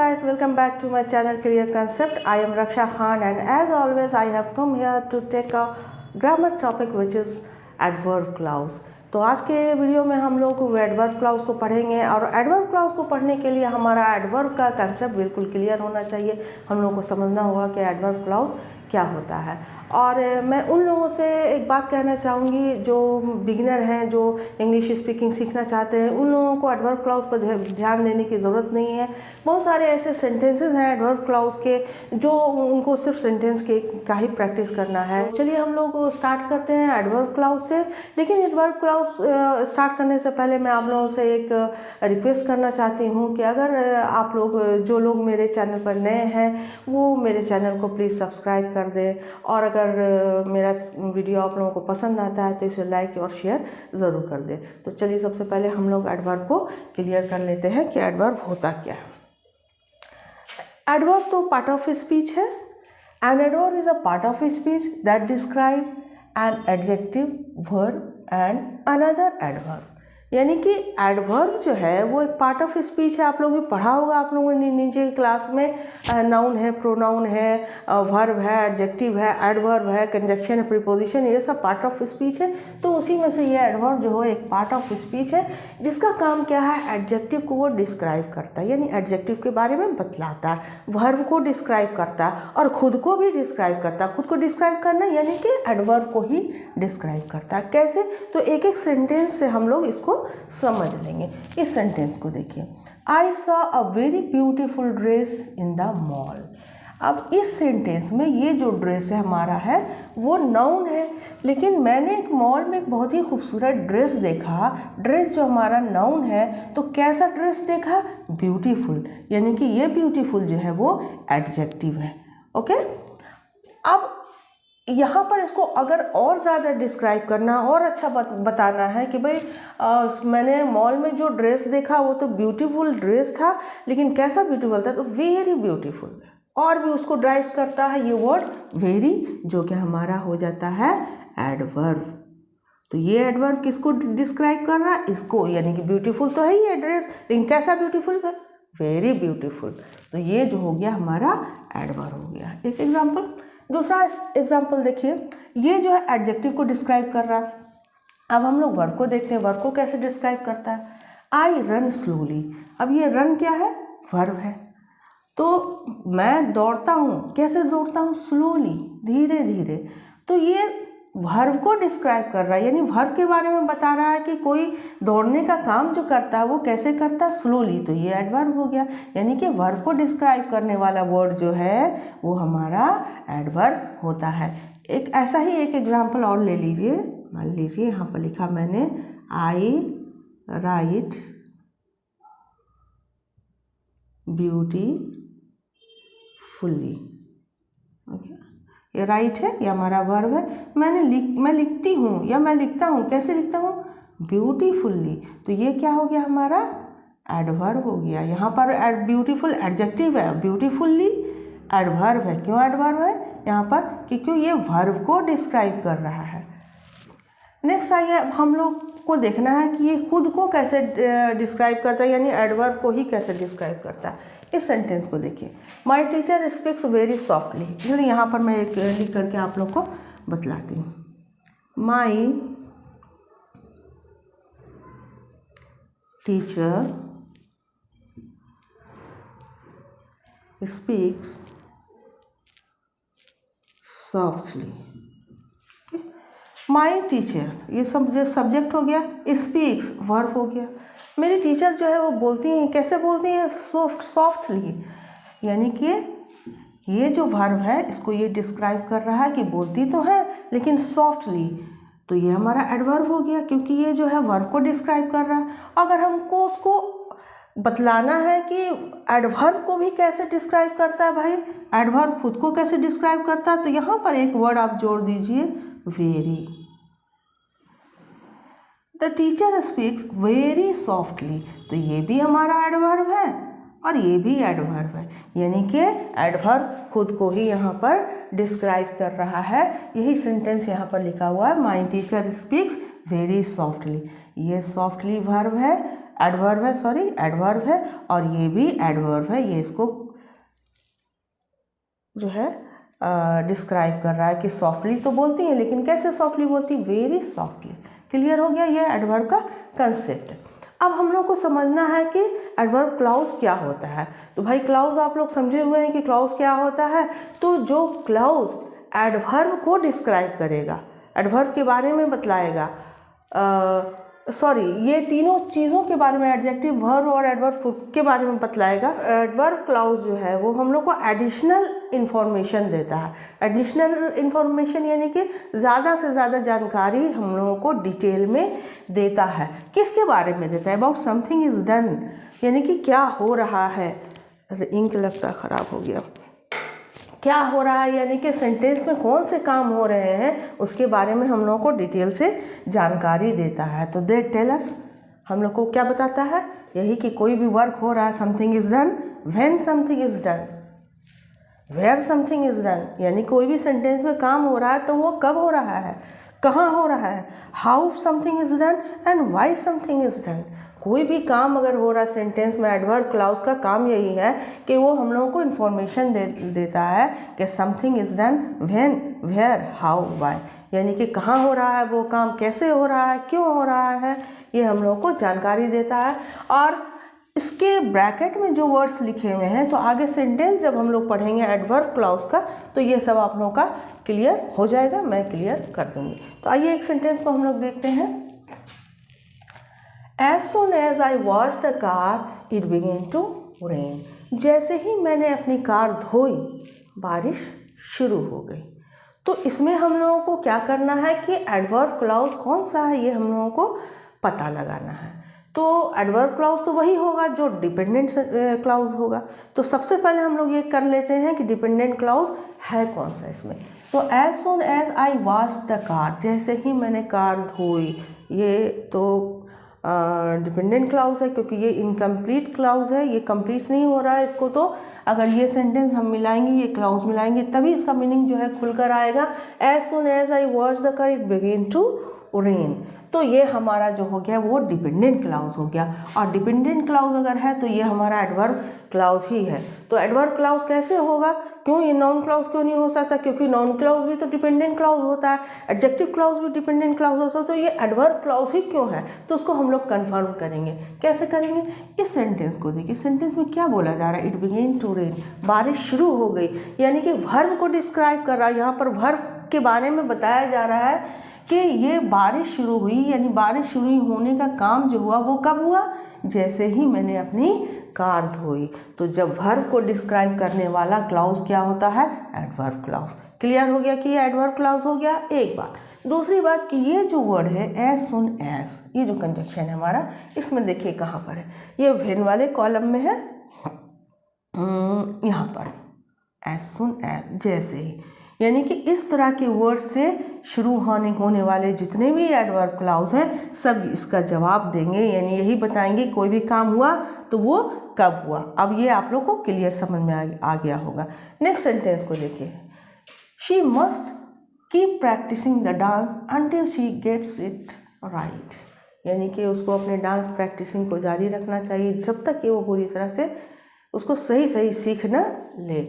guys, welcome back to my channel Clear Concept. I am Raksha Khan and as always I have come here to take a grammar topic which is adverb clause. तो आज के video में हम लोग adverb clause को पढ़ेंगे और adverb clause को पढ़ने के लिए हमारा एडवर्ब का कंसेप्ट बिल्कुल क्लियर होना चाहिए। हम लोग को समझना होगा कि एडवर्ब क्लाउज क्या होता है। और मैं उन लोगों से एक बात कहना चाहूँगी जो बिगिनर हैं, जो इंग्लिश स्पीकिंग सीखना चाहते हैं, उन लोगों को एडवर्ब क्लाउज पर ध्यान देने की ज़रूरत नहीं है। बहुत सारे ऐसे सेंटेंसेस हैं एडवर्ब क्लाउज के जो उनको सिर्फ सेंटेंस के का ही प्रैक्टिस करना है। चलिए हम लोग स्टार्ट करते हैं एडवर्ब क्लाउज से। लेकिन एडवर्ब क्लाउज स्टार्ट करने से पहले मैं आप लोगों से एक रिक्वेस्ट करना चाहती हूँ कि अगर आप लोग जो लोग मेरे चैनल पर नए हैं वो मेरे चैनल को प्लीज़ सब्सक्राइब कर दें, और अगर मेरा वीडियो आप लोगों को पसंद आता है तो इसे लाइक और शेयर ज़रूर कर दें। तो चलिए सबसे पहले हम लोग एडवर्ब को क्लियर कर लेते हैं कि एडवर्ब होता क्या है। एडवर्ब तो पार्ट ऑफ स्पीच है। An adverb is a part of speech that describe an adjective, verb and another adverb. यानी कि एडवर्ब जो है वो एक पार्ट ऑफ स्पीच है। आप लोगों ने पढ़ा होगा, आप लोगों ने नीचे क्लास में नाउन है, प्रोनाउन है, वर्ब है, एडजेक्टिव है, एडवर्ब है, कंजक्शन है, प्रीपोजिशन, ये सब पार्ट ऑफ स्पीच है। तो उसी में से ये एडवर्ब जो है एक पार्ट ऑफ स्पीच है जिसका काम क्या है, एडजेक्टिव को वो डिस्क्राइब करता है, यानी एडजेक्टिव के बारे में बतलाता है, वर्ब को डिस्क्राइब करता है और ख़ुद को भी डिस्क्राइब करता है। खुद को डिस्क्राइब करना यानी कि एडवर्ब को ही डिस्क्राइब करता है। कैसे? तो एक एक सेंटेंस से हम लोग इसको समझ लेंगे। इस सेंटेंस को देखिए, आई saw a very beautiful dress in the mall. अब इस सेंटेंस में ये जो ड्रेस है हमारा है वो नाउन है, लेकिन मैंने एक मॉल में एक बहुत ही खूबसूरत ड्रेस देखा। ड्रेस जो हमारा नाउन है तो कैसा ड्रेस देखा? ब्यूटीफुल, यानी कि ये ब्यूटीफुल जो है वो एडजेक्टिव है। ओके, अब यहाँ पर इसको अगर और ज़्यादा डिस्क्राइब करना और अच्छा बताना है कि भाई मैंने मॉल में जो ड्रेस देखा वो तो ब्यूटीफुल ड्रेस था, लेकिन कैसा ब्यूटीफुल था? तो वेरी ब्यूटीफुल। और भी उसको ड्राइव करता है ये वर्ड वेरी, जो कि हमारा हो जाता है एडवर्ब। तो ये एडवर्ब किसको डिस्क्राइब कर रहा है? इसको, यानी कि ब्यूटीफुल तो है ही है ड्रेस, लेकिन कैसा ब्यूटीफुल है? Very beautiful. तो ये जो हो गया हमारा एडवर्ब हो गया। एक एग्जाम्पल, दूसरा एग्जाम्पल देखिए, ये जो है एडजेक्टिव को डिस्क्राइब कर रहा है। अब हम लोग वर्ब को देखते हैं, वर्ब को कैसे डिस्क्राइब करता है। I run slowly. अब ये रन क्या है? वर्ब है। तो मैं दौड़ता हूँ, कैसे दौड़ता हूँ? स्लोली, धीरे धीरे। तो ये वर्ब को डिस्क्राइब कर रहा है, यानी वर्ब के बारे में बता रहा है कि कोई दौड़ने का काम जो करता है वो कैसे करता है? स्लोली। तो ये एडवर्ब हो गया, यानी कि वर्ब को डिस्क्राइब करने वाला वर्ड जो है वो हमारा एडवर्ब होता है। एक ऐसा ही एक एग्जांपल और ले लीजिए। मान लीजिए यहाँ पर लिखा मैंने आई राइट ब्यूटीफुली। ओके, ये राइट है, ये हमारा वर्ब है। मैं लिखती हूँ या मैं लिखता हूँ, कैसे लिखता हूँ? ब्यूटीफुल्ली। तो ये क्या हो गया हमारा? एडवर्ब हो गया। यहाँ पर ब्यूटीफुल एडजेक्टिव है, ब्यूटीफुल्ली एडवर्ब है। क्यों एडवर्ब है यहाँ पर? क्योंकि ये वर्ब को डिस्क्राइब कर रहा है। नेक्स्ट आइए, अब हम लोग को देखना है कि ये खुद को कैसे डिस्क्राइब करता है, यानी एडवर्ब को ही कैसे डिस्क्राइब करता है। इस सेंटेंस को देखिए, my teacher speaks very softly. चलिए यहाँ पर मैं एक लिख करके आप लोग को बतलाती हूँ। My teacher speaks softly. My teacher, ये सब्जेक्ट हो गया, स्पीक्स वर्ब हो गया। मेरी टीचर जो है वो बोलती हैं, कैसे बोलती हैं? सॉफ्टली, यानी कि ये जो वर्ब है इसको ये डिस्क्राइब कर रहा है कि बोलती तो है लेकिन सॉफ्टली। तो ये हमारा एडवर्ब हो गया, क्योंकि ये जो है वर्ब को डिस्क्राइब कर रहा है। अगर हमको उसको बतलाना है कि एडवर्ब को भी कैसे डिस्क्राइब करता है, भाई एडवर्ब खुद को कैसे डिस्क्राइब करता है, तो यहाँ पर एक वर्ड आप जोड़ दीजिए, very. The teacher speaks very softly. तो ये भी हमारा एडवर्ब है और ये भी एडवर्ब है, यानी कि एडवर्ब खुद को ही यहाँ पर डिस्क्राइब कर रहा है। यही सेंटेंस यहाँ पर लिखा हुआ है, my teacher speaks very softly. ये सॉफ्टली वर्ब है, एडवर्ब है, सॉरी एडवर्ब है, और ये भी एडवर्ब है। ये इसको जो है डिस्क्राइब कर रहा है कि सॉफ्टली तो बोलती हैं, लेकिन कैसे सॉफ्टली बोलती, वेरी सॉफ्टली। क्लियर हो गया, ये एडवर्ब का कंसेप्ट। अब हम लोग को समझना है कि एडवर्ब क्लाउज क्या होता है। तो भाई क्लाउज आप लोग समझे हुए हैं कि क्लाउज क्या होता है। तो जो क्लाउज एडवर्ब को डिस्क्राइब करेगा, एडवर्ब के बारे में बतलाएगा, सॉरी ये तीनों चीज़ों के बारे में, एडजेक्टिव, वर्ब और एडवर्ब के बारे में बतलाएगा। एडवर्ब क्लाउज जो है वो हम लोग को एडिशनल इन्फॉर्मेशन देता है। एडिशनल इन्फॉर्मेशन यानी कि ज़्यादा से ज़्यादा जानकारी हम लोगों को डिटेल में देता है। किसके बारे में देता है, अबाउट समथिंग इज़ डन, यानी कि क्या हो रहा है। इंक लगता ख़राब हो गया। क्या हो रहा है यानी कि सेंटेंस में कौन से काम हो रहे हैं उसके बारे में हम लोगों को डिटेल से जानकारी देता है। तो दे टेल अस, हम लोग को क्या बताता है, यही कि कोई भी वर्क हो रहा है, something is done, when something is done, where something is done, यानी कोई भी सेंटेंस में काम हो रहा है तो वो कब हो रहा है, कहाँ हो रहा है, how something is done and Y something is done. कोई भी काम अगर हो रहा है सेंटेंस में, एडवर्ब क्लाउज का काम यही है कि वो हम लोगों को इन्फॉर्मेशन देता है कि something is done, when, where, how, why, यानी कि कहाँ हो रहा है वो काम, कैसे हो रहा है, क्यों हो रहा है, ये हम लोगों को जानकारी देता है। और इसके ब्रैकेट में जो वर्ड्स लिखे हुए हैं, तो आगे सेंटेंस जब हम लोग पढ़ेंगे एडवर्ब क्लाउज का तो ये सब आप लोगों का क्लियर हो जाएगा, मैं क्लियर कर दूँगी। तो आइए एक सेंटेंस को हम लोग देखते हैं। As soon as I washed the car, it began to rain. जैसे ही मैंने अपनी कार धोई बारिश शुरू हो गई। तो इसमें हम लोगों को क्या करना है कि एडवर्ब क्लाउज कौन सा है ये हम लोगों को पता लगाना है। तो एडवर्ब क्लाउज तो वही होगा जो डिपेंडेंट क्लाउज होगा। तो सबसे पहले हम लोग ये कर लेते हैं कि डिपेंडेंट क्लाउज है कौन सा इसमें। तो as soon as I wash the car, जैसे ही मैंने कार धोई, ये तो डिपेंडेंट क्लाउज है क्योंकि ये इनकम्प्लीट क्लाउज है, ये कंप्लीट नहीं हो रहा है इसको। तो अगर ये सेंटेंस हम मिलाएंगे, ये क्लाउज मिलाएंगे, तभी इसका मीनिंग जो है खुलकर आएगा। As soon as I wash the car it began to rain. तो ये हमारा जो हो गया वो डिपेंडेंट क्लाउज हो गया। और डिपेंडेंट क्लाउज अगर है तो ये हमारा एडवर्ब क्लाउज ही है। तो एडवर्ब क्लाउज कैसे होगा, क्यों ये नाउन क्लाउज क्यों नहीं हो सकता, क्योंकि नाउन क्लाउज भी तो डिपेंडेंट क्लाउज होता है, एडजेक्टिव क्लाउज भी डिपेंडेंट क्लाउज होता है। तो ये एडवर्ब क्लाउज ही क्यों है, तो उसको हम लोग कन्फर्म करेंगे। कैसे करेंगे, इस सेंटेंस को देखिए, सेंटेंस में क्या बोला जा रहा है, इट बिगेन टू रेन, बारिश शुरू हो गई, यानी कि वर्ब को डिस्क्राइब कर रहा है। यहाँ पर वर्ब के बारे में बताया जा रहा है कि ये बारिश शुरू हुई, यानी बारिश शुरू होने का काम जो हुआ वो कब हुआ, जैसे ही मैंने अपनी कार धोई। तो जब वर्ब को डिस्क्राइब करने वाला क्लाउज क्या होता है, एडवर्ब क्लाउज। क्लियर हो गया कि ये एडवर्ब क्लाउज हो गया एक बात। दूसरी बात कि ये जो वर्ड है एज सुन एज, ये जो कंजक्शन है हमारा, इसमें देखिए कहाँ पर है, ये व्हेन वाले कॉलम में है, यहाँ पर एज सुन एज, जैसे ही, यानी कि इस तरह के वर्ड से शुरू होने वाले जितने भी एडवर्ब क्लाउज हैं सब इसका जवाब देंगे, यानी यही बताएंगे कोई भी काम हुआ तो वो कब हुआ। अब ये आप लोग को क्लियर समझ में आ गया होगा। नेक्स्ट सेंटेंस को देखिए, she must keep practicing the dance until she gets it right, यानी कि उसको अपने डांस प्रैक्टिसिंग को जारी रखना चाहिए जब तक कि वो पूरी तरह से उसको सही सीख न ले।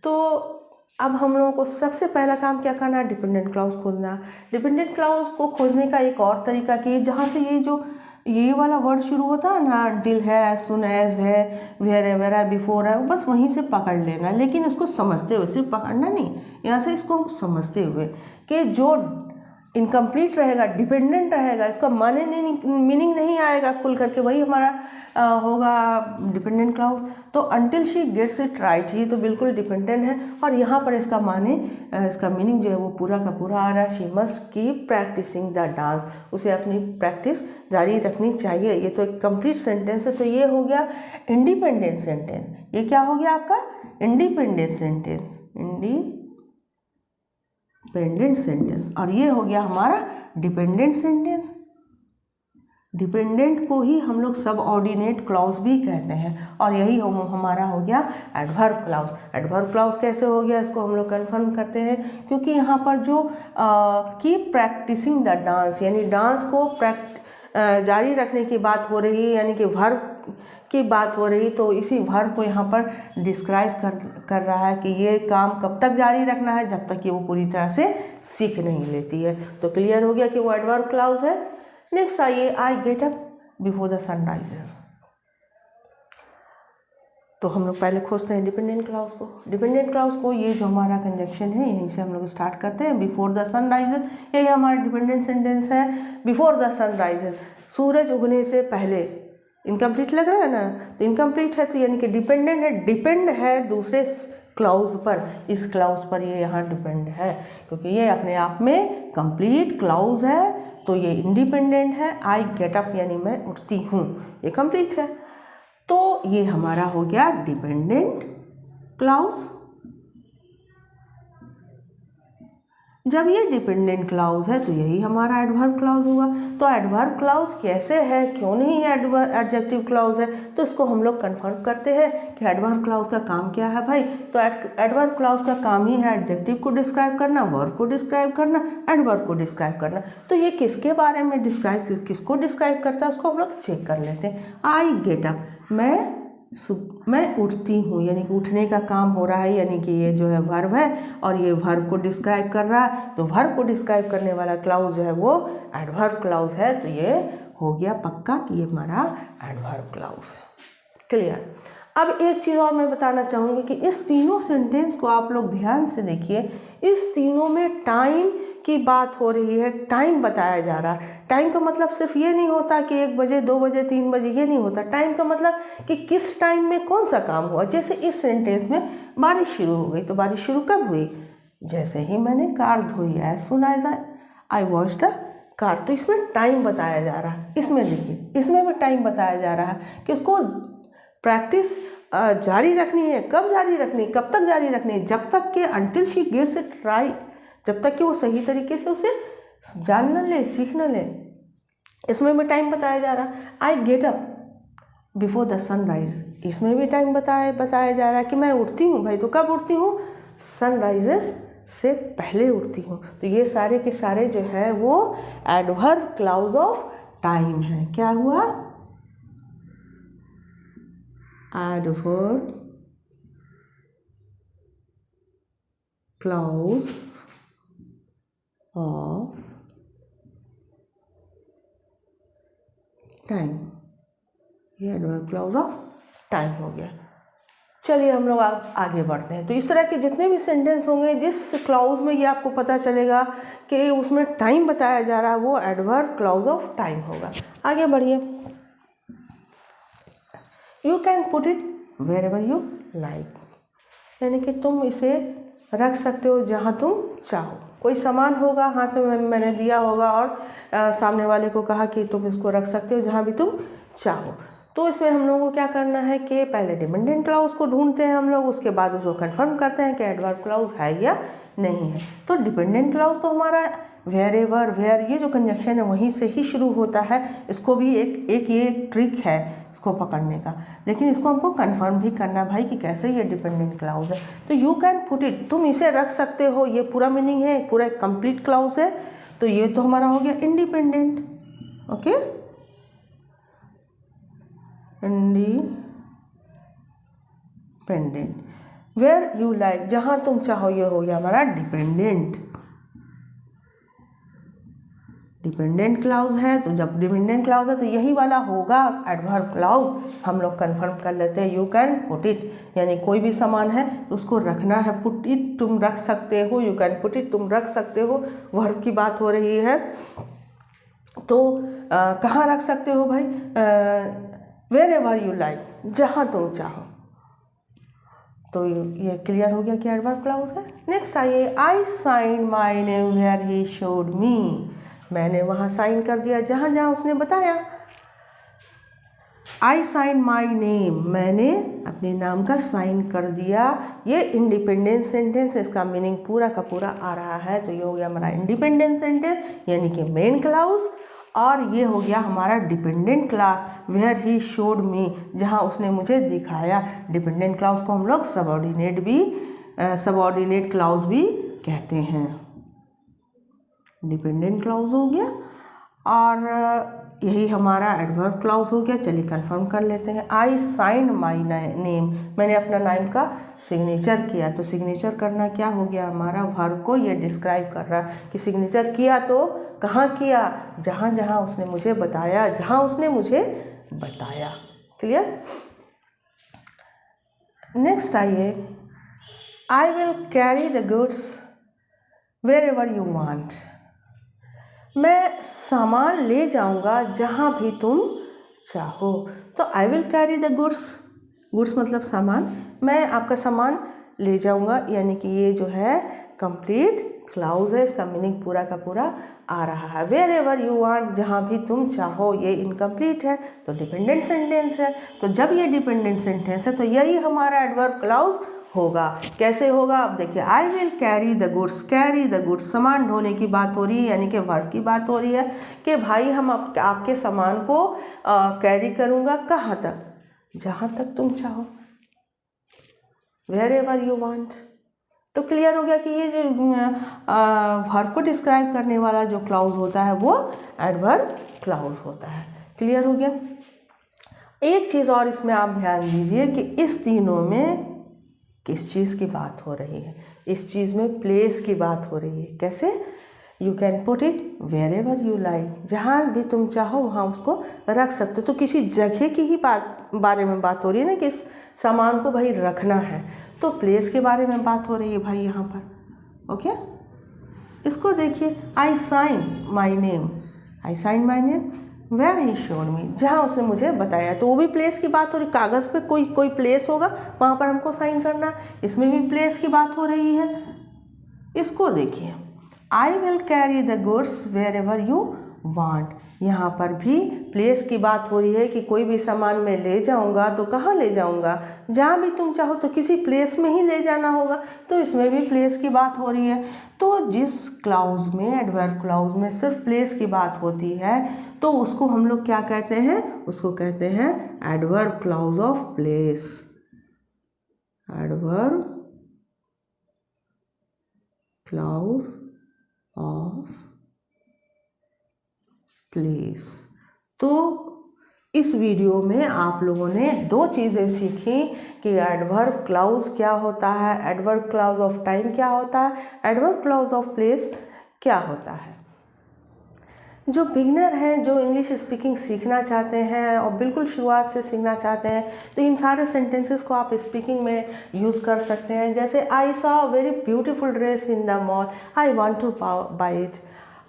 तो अब हम लोगों को सबसे पहला काम क्या करना है, डिपेंडेंट क्लाउज खोजना। डिपेंडेंट क्लाउज को खोजने का एक और तरीका कि जहाँ से ये जो ये वाला वर्ड शुरू होता है ना, डिल है, सुन एज है, वेयर एवर है, बिफोर है, बस वहीं से पकड़ लेना, लेकिन इसको समझते हुए, सिर्फ पकड़ना नहीं, यहाँ से इसको समझते हुए कि जो इनकम्प्लीट रहेगा, डिपेंडेंट रहेगा, इसका मीनिंग नहीं आएगा खुल करके, वही हमारा होगा डिपेंडेंट क्लाउज। तो until she gets it right, ये तो बिल्कुल डिपेंडेंट है, और यहाँ पर इसका इसका मीनिंग जो है वो पूरा का पूरा आ रहा है। She must keep practicing the dance, उसे अपनी प्रैक्टिस जारी रखनी चाहिए। ये तो एक कंप्लीट सेंटेंस है। तो ये हो गया इंडिपेंडेंट सेंटेंस। ये क्या हो गया आपका, इंडिपेंडेंट सेंटेंस, इंडिपेंडेंट सेंटेंस। और ये हो गया हमारा डिपेंडेंट सेंटेंस। डिपेंडेंट को ही हम लोग सब ऑर्डिनेट क्लाउज भी कहते हैं, और यही हमारा हो गया एडवर्ब क्लाउज। एडवर्ब क्लाउज कैसे हो गया, इसको हम लोग कन्फर्म करते हैं, क्योंकि यहाँ पर जो कीप प्रैक्टिसिंग द डांस, यानी डांस को जारी रखने की बात हो रही है, यानी कि वर्ब की बात हो रही, तो इसी वर्ब को यहाँ पर डिस्क्राइब कर रहा है कि ये काम कब तक जारी रखना है, जब तक कि वो पूरी तरह से सीख नहीं लेती है। तो क्लियर हो गया कि वो एडवर्ब क्लाउज है। नेक्स्ट आइए, I get up before the sun rises. तो हम लोग पहले खोजते हैं डिपेंडेंट क्लाउज को। डिपेंडेंट क्लाउज को, ये जो हमारा कंजक्शन है यहीं से हम लोग स्टार्ट करते हैं। बिफोर द सन राइजेस, यही हमारा डिपेंडेंट सेंटेंस है। बिफोर द सन राइजेस, सूरज उगने से पहले। इनकम्प्लीट लग रहा है ना, तो इनकम्प्लीट है तो यानी कि डिपेंडेंट है, डिपेंड है दूसरे क्लाउज पर, इस क्लाउज पर ये यहाँ डिपेंड है, क्योंकि ये अपने आप में कंप्लीट क्लाउज है, तो ये इंडिपेंडेंट है। आई गेट अप यानी मैं उठती हूँ, ये कंप्लीट है। तो ये हमारा हो गया डिपेंडेंट क्लाउज। जब ये डिपेंडेंट क्लाउज है तो यही हमारा एडवर्ब क्लाउज हुआ। तो एडवर्ब क्लाउज कैसे है, क्यों नहीं एडजेक्टिव क्लाउज है, तो इसको हम लोग कन्फर्म करते हैं कि एडवर्ब क्लाउज का काम क्या है भाई। तो एडवर्ब क्लाउज का काम ही है एडजेक्टिव को डिस्क्राइब करना, वर्ब को डिस्क्राइब करना, एडवर्ब को डिस्क्राइब करना। तो ये किसके बारे में किसको डिस्क्राइब करता है, उसको हम लोग चेक कर लेते हैं। आई गेट अप, मैं उठती हूँ, यानी कि उठने का काम हो रहा है, यानी कि ये जो है वर्ब है और ये वर्ब को डिस्क्राइब कर रहा है। तो वर्ब को डिस्क्राइब करने वाला क्लाउज जो है वो एडवर्ब क्लाउज है। तो ये हो गया पक्का कि ये हमारा एडवर्ब क्लाउज है। क्लियर। अब एक चीज़ और मैं बताना चाहूँगी कि इस तीनों सेंटेंस को आप लोग ध्यान से देखिए। इस तीनों में टाइम की बात हो रही है, टाइम बताया जा रहा है। टाइम का मतलब सिर्फ ये नहीं होता कि 1 बजे 2 बजे 3 बजे, ये नहीं होता। टाइम का मतलब कि किस टाइम में कौन सा काम हुआ। जैसे इस सेंटेंस में बारिश शुरू हो गई, तो बारिश शुरू कब हुई, जैसे ही मैंने कार धोई, as soon as I wash the car. तो इसमें टाइम बताया जा रहा है। इसमें देखिए, इसमें भी टाइम बताया जा रहा है कि उसको प्रैक्टिस जारी रखनी है। कब जारी रखनी, कब तक जारी रखनी है, जब तक कि until she gets it right, जब तक कि वो सही तरीके से उसे जान न ले, सीख न ले। इसमें भी टाइम बताया जा रहा है। I get up before the sun rise, इसमें भी टाइम बताया जा रहा है कि मैं उठती हूँ भाई। तो कब उठती हूँ, सन राइजेस से पहले उठती हूँ। तो ये सारे के सारे जो है वो एडवर्ब क्लाउज ऑफ टाइम है। क्या हुआ, एडवर्ब क्लाउज ऑफ टाइम, ये एडवर्ब क्लाउज ऑफ टाइम हो गया। चलिए हम लोग आगे बढ़ते हैं। तो इस तरह के जितने भी सेंटेंस होंगे जिस क्लाउज में ये आपको पता चलेगा कि उसमें टाइम बताया जा रहा है, वो एडवर्ब क्लाउज ऑफ टाइम होगा। आगे बढ़िए। You can put it wherever you like, यानी कि तुम इसे रख सकते हो जहाँ तुम चाहो। कोई सामान होगा हाथ में मैंने दिया होगा और सामने वाले को कहा कि तुम इसको रख सकते हो जहाँ भी तुम चाहो। तो इसमें हम लोगों को क्या करना है कि पहले डिपेंडेंट क्लाउज को ढूंढते हैं हम लोग, उसके बाद उसको कंफर्म करते हैं कि एडवर्ब क्लाउज है या नहीं है। तो डिपेंडेंट क्लाउज तो हमारा वेयर एवर, वेयर, ये जो कंजक्शन है वहीं से ही शुरू होता है। इसको भी एक ट्रिक है इसको पकड़ने का, लेकिन इसको हमको कंफर्म भी करना भाई कि कैसे ये डिपेंडेंट क्लाउज है। तो यू कैन पुट इट, तुम इसे रख सकते हो, ये पूरा मीनिंग है, पूरा एक कंप्लीट क्लाउज है। तो ये तो हमारा हो गया independent. Okay, independent. Where you like, जहाँ तुम चाहो, ये हो गया हमारा डिपेंडेंट। डिपेंडेंट क्लाउज है, तो जब डिपेंडेंट क्लाउज है तो यही वाला होगा एडवर्ब क्लाउज। हम लोग कंफर्म कर लेते हैं। यू कैन पुट इट, यानी कोई भी सामान है तो उसको रखना है। पुट इट, तुम रख सकते हो। यू कैन पुट इट, तुम रख सकते हो। वर्ब की बात हो रही है, तो कहाँ रख सकते हो भाई, वेयर एवर यू लाइक, जहाँ तुम चाहो। तो ये क्लियर हो गया कि एडवर्ब क्लाउज है। नेक्स्ट आइए, I sign my name where he showed me, मैंने वहाँ साइन कर दिया जहाँ जहाँ उसने बताया। आई साइन माई नेम, मैंने अपने नाम का साइन कर दिया। ये इंडिपेंडेंट सेंटेंस है, इसका मीनिंग पूरा का पूरा आ रहा है। तो ये हो गया हमारा इंडिपेंडेंट सेंटेंस, यानी कि मेन क्लाउज। और ये हो गया हमारा dependent class, where he showed me, जहाँ उसने मुझे दिखाया। डिपेंडेंट क्लाउज को हम लोग सबऑर्डिनेट क्लाउज भी कहते हैं। डिपेंडेंट क्लाउज हो गया। और यही हमारा एडवर्ब क्लाउज हो गया। चलिए कंफर्म कर लेते हैं। आई साइन माई नेम, मैंने अपना नाम का सिग्नेचर किया। तो सिग्नेचर करना क्या हो गया हमारा, वर्ब को ये डिस्क्राइब कर रहा है कि सिग्नेचर किया तो कहाँ किया, जहाँ जहाँ उसने मुझे बताया, जहाँ उसने मुझे बताया। क्लियर। नेक्स्ट आइए, I will carry the goods wherever you want, मैं सामान ले जाऊंगा जहाँ भी तुम चाहो। तो I will carry the goods, goods मतलब सामान, मैं आपका सामान ले जाऊंगा, यानी कि ये जो है कंप्लीट क्लाउज है, इसका मीनिंग पूरा का पूरा आ रहा है। वेयर एवर यू वांट, जहाँ भी तुम चाहो, ये इनकम्प्लीट है तो डिपेंडेंट सेंटेंस है। तो जब ये डिपेंडेंट सेंटेंस है तो यही हमारा एडवर्ब क्लाउज होगा। कैसे होगा, अब देखिए, I will carry the goods, carry the goods सामान ढोने की बात हो रही है, यानी कि वर्ब की बात हो रही है कि भाई हम आपके सामान को कैरी करूँगा कहाँ तक, जहाँ तक तुम चाहो, वेयर एवर यू वांट। तो क्लियर हो गया कि ये जो वर्ब को डिस्क्राइब करने वाला जो क्लाउज होता है वो एडवर्ब क्लाउज होता है। क्लियर हो गया। एक चीज़ और इसमें आप ध्यान दीजिए कि इस तीनों में किस चीज़ की बात हो रही है, इस चीज़ में प्लेस की बात हो रही है। कैसे, you can put it wherever you like, जहाँ भी तुम चाहो वहाँ उसको रख सकते हो। तो किसी जगह की ही बारे में बात हो रही है ना, कि इस सामान को भाई रखना है, तो प्लेस के बारे में बात हो रही है भाई यहाँ पर। ओके, इसको देखिए, I sign my name, I sign my name where he showed me, जहाँ उसने मुझे बताया, तो वो भी प्लेस की बात हो रही। कागज़ पे कोई प्लेस होगा, वहाँ पर हमको साइन करना, इसमें भी प्लेस की बात हो रही है। इसको देखिए, I will carry the goods wherever you want, यहाँ पर भी प्लेस की बात हो रही है कि कोई भी सामान मैं ले जाऊँगा तो कहाँ ले जाऊँगा, जहाँ भी तुम चाहो, तो किसी प्लेस में ही ले जाना होगा, तो इसमें भी प्लेस की बात हो रही है। तो जिस क्लाउज में, एडवर्ब क्लाउज में सिर्फ प्लेस की बात होती है, तो उसको हम लोग क्या कहते हैं, उसको कहते हैं adverb clause of place, adverb clause of place. तो इस वीडियो में आप लोगों ने दो चीज़ें सीखी कि एडवर्ब क्लाउज क्या होता है, एडवर्ब क्लाउज ऑफ टाइम क्या होता है, एडवर्ब क्लाउज ऑफ प्लेस क्या होता है। जो बिगनर हैं, जो इंग्लिश स्पीकिंग सीखना चाहते हैं और बिल्कुल शुरुआत से सीखना चाहते हैं, तो इन सारे सेंटेंसेस को आप स्पीकिंग में यूज़ कर सकते हैं। जैसे I saw very beautiful dress in the mall, I want to buy it,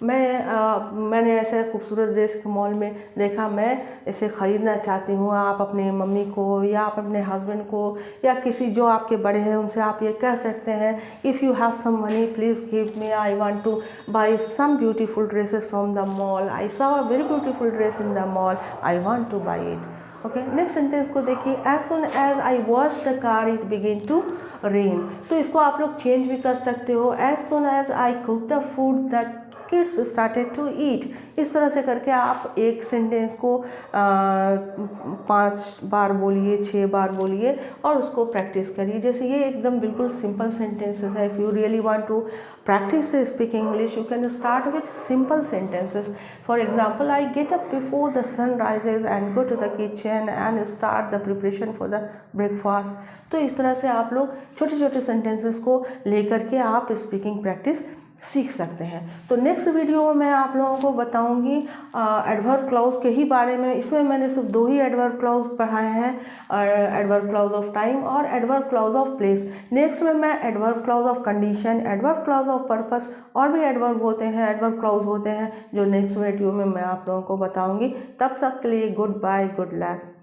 मैंने ऐसे खूबसूरत ड्रेस मॉल में देखा, मैं इसे ख़रीदना चाहती हूँ। आप अपनी मम्मी को या आप अपने हस्बैंड को या किसी जो आपके बड़े हैं उनसे आप ये कह सकते हैं, if you have some money please give me, I want to buy some beautiful dresses from the mall, I saw a very beautiful dress in the mall, I want to buy it. Okay, next sentence को देखिए, as soon as I wash the car it begin to rain. तो इसको आप लोग change भी कर सकते हो, as soon as I cook the food that kids started to eat. इस तरह से करके आप एक सेंटेंस को 5 बार बोलिए, 6 बार बोलिए और उसको प्रैक्टिस करिए। जैसे ये एकदम बिल्कुल सिंपल सेंटेंसेस है। If you really want to practice speak English, you can start with simple sentences. For example, I get up before the sun rises and go to the kitchen and start the preparation for the breakfast. तो इस तरह से आप लोग छोटे छोटे sentences को लेकर के आप स्पीकिंग प्रैक्टिस सीख सकते हैं। तो नेक्स्ट वीडियो में मैं आप लोगों को बताऊंगी एडवर्ब क्लाउज के ही बारे में। इसमें मैंने सिर्फ 2 ही एडवर्ब क्लाउज पढ़ाए हैं, एडवर्ब क्लाउज ऑफ टाइम और adverb clause of place. Next में मैं adverb clause of condition, adverb clause of purpose और भी एडवर्ब होते हैं, एडवर्ब क्लाउज होते हैं, जो नेक्स्ट वीडियो में मैं आप लोगों को बताऊंगी। तब तक के लिए गुड बाय, गुड लक।